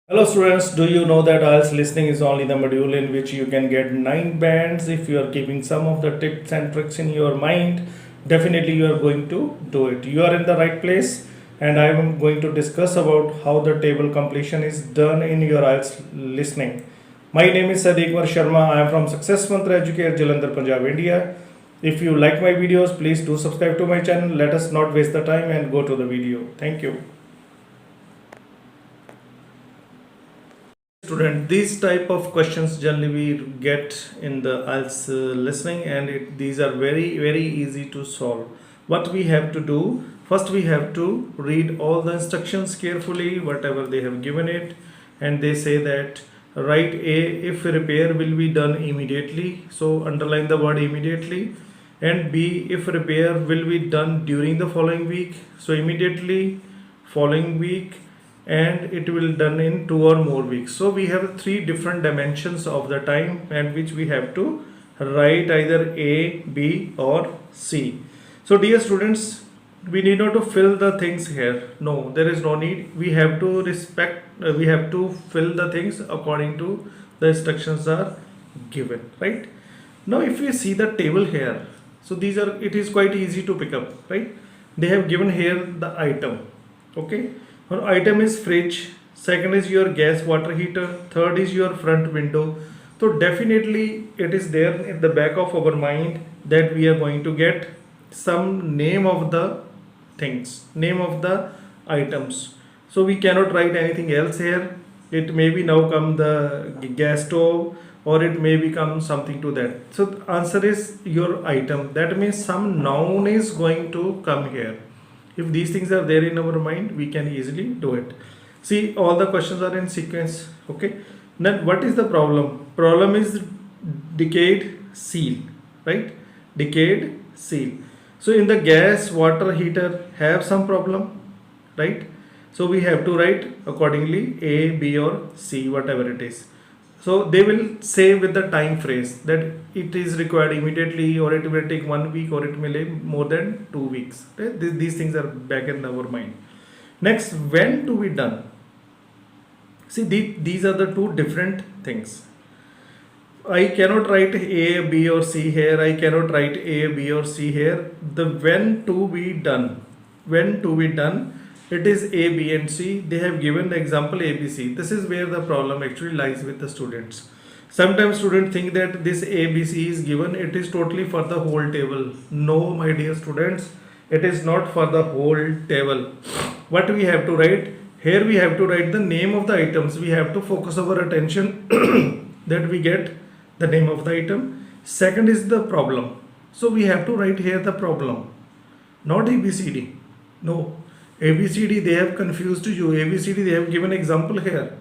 Hello students, do you know that IELTS listening is only the module in which you can get 9 bands? If you are keeping some of the tips and tricks in your mind, definitely you are going to do it. You are in the right place and I am going to discuss about how the table completion is done in your IELTS listening. My name is Sadiq Sharma. I am from Success Mantra Educate, Jalandhar, Punjab, India. If you like my videos, please do subscribe to my channel. Let us not waste the time and go to the video. Thank you. Student, these type of questions generally we get in the IELTS listening, and these are very easy to solve. What we have to do, first we have to read all the instructions carefully, whatever they have given it, and they say that write A if repair will be done immediately, so underline the word immediately, and B if repair will be done during the following week, so immediately, following week, and it will done in 2 or more weeks. So we have 3 different dimensions of the time and which we have to write either A, B or C. So dear students, we need not to fill the things here. No, there is no need. We have to we have to fill the things according to the instructions are given, right? Now if we see the table here, so it is quite easy to pick up, right? They have given here the item, okay? One item is fridge, second is your gas water heater, third is your front window. So definitely it is there in the back of our mind that we are going to get some name of the things, name of the items. So we cannot write anything else here. It may be now come the gas stove, or it may become something to that. So the answer is your item. That means some noun is going to come here. If these things are there in our mind, we can easily do it. See, all the questions are in sequence, okay? Then what is the problem? Problem is decayed seal, right? Decayed seal. So in the gas water heater have some problem, right? So we have to write accordingly A, B or C, whatever it is. So they will say with the time phrase that it is required immediately, or it will take 1 week, or it may take more than 2 weeks. Right? These things are back in our mind. Next, when to be done? See, these are the two different things. I cannot write A, B or C here. I cannot write A, B or C here. The when to be done. When to be done, it is A, B and C. They have given the example A, B, C. This is where the problem actually lies with the students. Sometimes students think that this A, B, C is given. It is totally for the whole table. No, my dear students, it is not for the whole table. What we have to write? Here we have to write the name of the items. We have to focus our attention that we get the name of the item. Second is the problem. So we have to write here the problem, not A, B, C, D. No. ABCD they have confused you. ABCD they have given example here.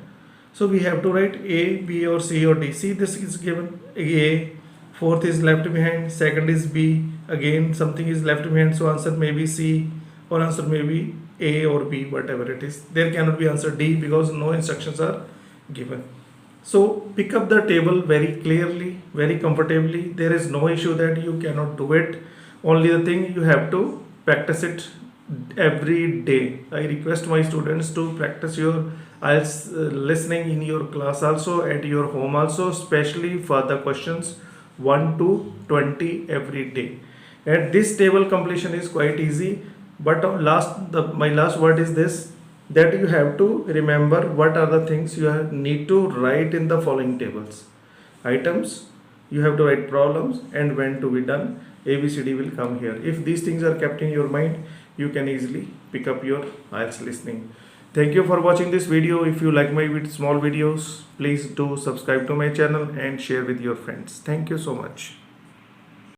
So we have to write A, B or C or D. See, this is given A, fourth is left behind, second is B, again something is left behind, so answer may be C or answer may be A or B, whatever it is. There cannot be answer D because no instructions are given. So pick up the table very clearly, very comfortably. There is no issue that you cannot do it. Only the thing you have to practice it every day. I request my students to practice your IELTS listening in your class also, at your home also, especially for the questions 1 to 20 every day. And this table completion is quite easy, but my last word is this, that you have to remember what are the things you need to write in the following tables. Items, you have to write problems, and when to be done. ABCD will come here. If these things are kept in your mind, you can easily pick up your IELTS listening. Thank you for watching this video. If you like my small videos, please do subscribe to my channel and share with your friends. Thank you so much.